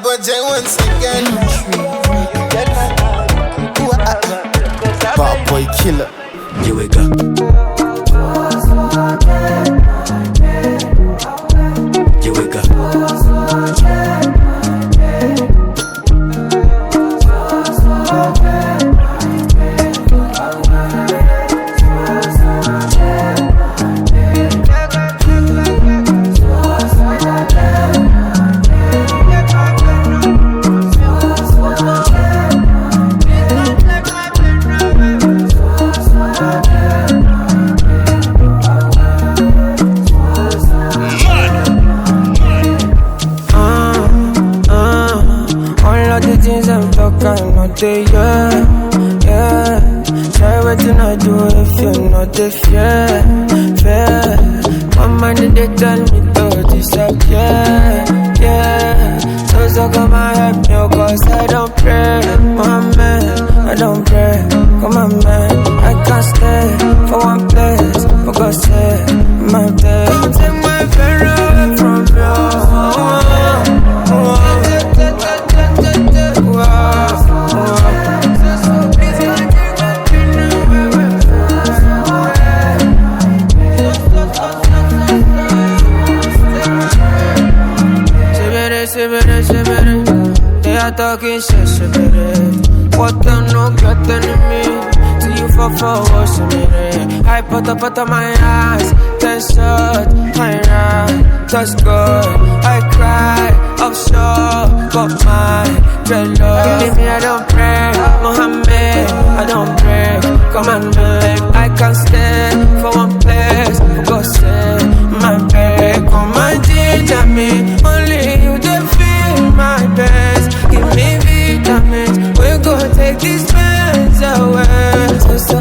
budget once again. Bad boy killer. Here we go. Here we go. Yeah. Try what you not do if you're not the fair. My mind they tell me to disappear. So come and help me, cause I don't pray. My man, I don't pray. Come on, man, I can't stay for one place. For God's sake, my day. Don't take my friend away from you. They are talking shit, what them no get enemy. Till you fall forward, I put up my eyes, 10 shots, I ride, touch good, I cry, offshore, got my dreadlock. Believe me, I don't pray, Mohammed, I don't pray, come on, babe, I can't stay for one place, for God's sake, my babe, come and ginger me, only you dey feel my best, give me vitamins, we go take these pains away, so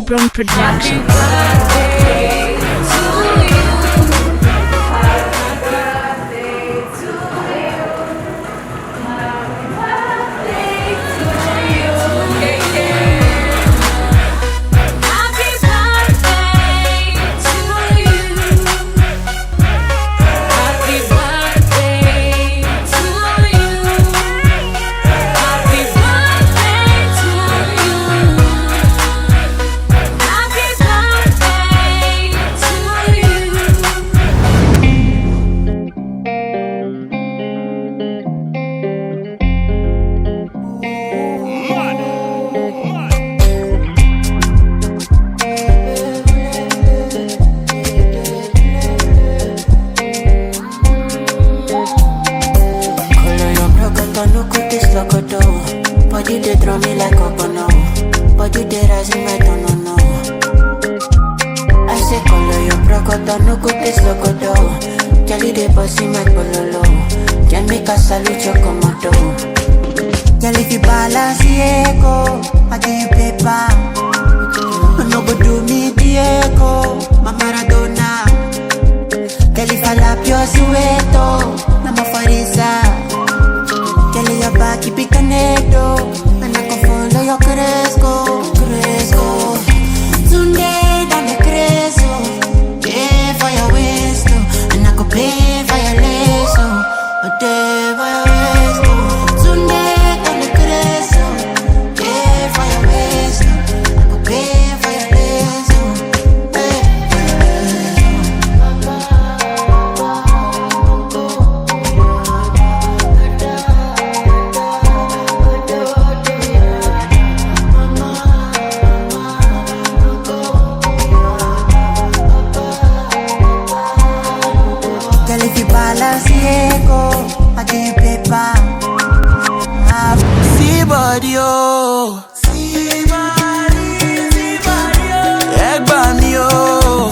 Brown Production. Body they draw me like a bono. Body they rise in my no. I say color your brocodo, no good this locodo. Jelly they bossy my pololo. Can make a salute your commando. Jelly fi balance Diego, I give you paper. No go do me Diego, my Maradona. Jelly fala pio sueto, nama farisa. Kelly your back, keep it connected. And I can follow your cresco. Sunday, dame creso. Pay for your waist, and I could pay for your lace. A day for your waist. Sunday, dame creso. Pay for your waist, I could pay for your lace. body, oh. See body, oh. Egg me, oh.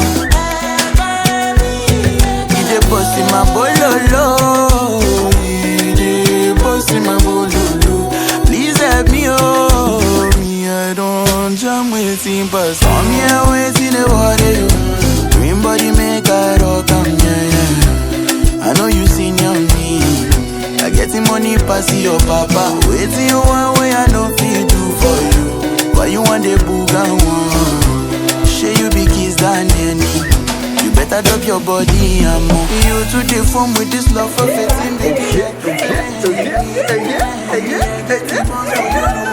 You dey boss in my bololo. You dey boss in my bololo. Please help me, oh. Me, I don't jam waiting, but some here waiting the water. Green body make I rock, yeah. I know you seen your me. I getting money pass your papa. Waiting you one way I don't feel do for you. Why you want the booga one? Share you be kiss than any. You better drop your body and more. You to the form with this love for fitting baby.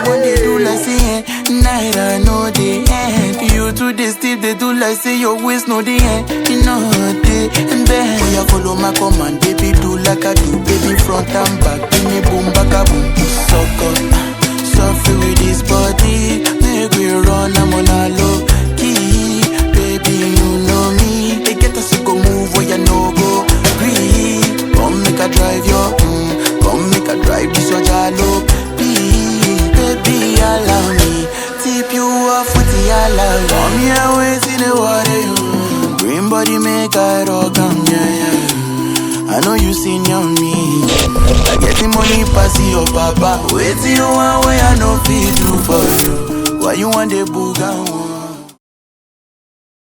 When they do like say night I know the end. You to the still they do like say your waist know the end. You know the and then you follow my command, baby do like I do, baby front and back, give me boom back a boom. Suck up, suffer with this body, make we run I'm on a low key, baby you know me. They get us to go move where you no go. Breathe, come make a drive your, come make a drive this your jalo. Baby allow me, tip you off with the allow. Come here waiting the water, green body make I rock yeah. I know you seen your me. I getting money pass your papa. Waiting you one way I know feel do for you. Why you want the booga?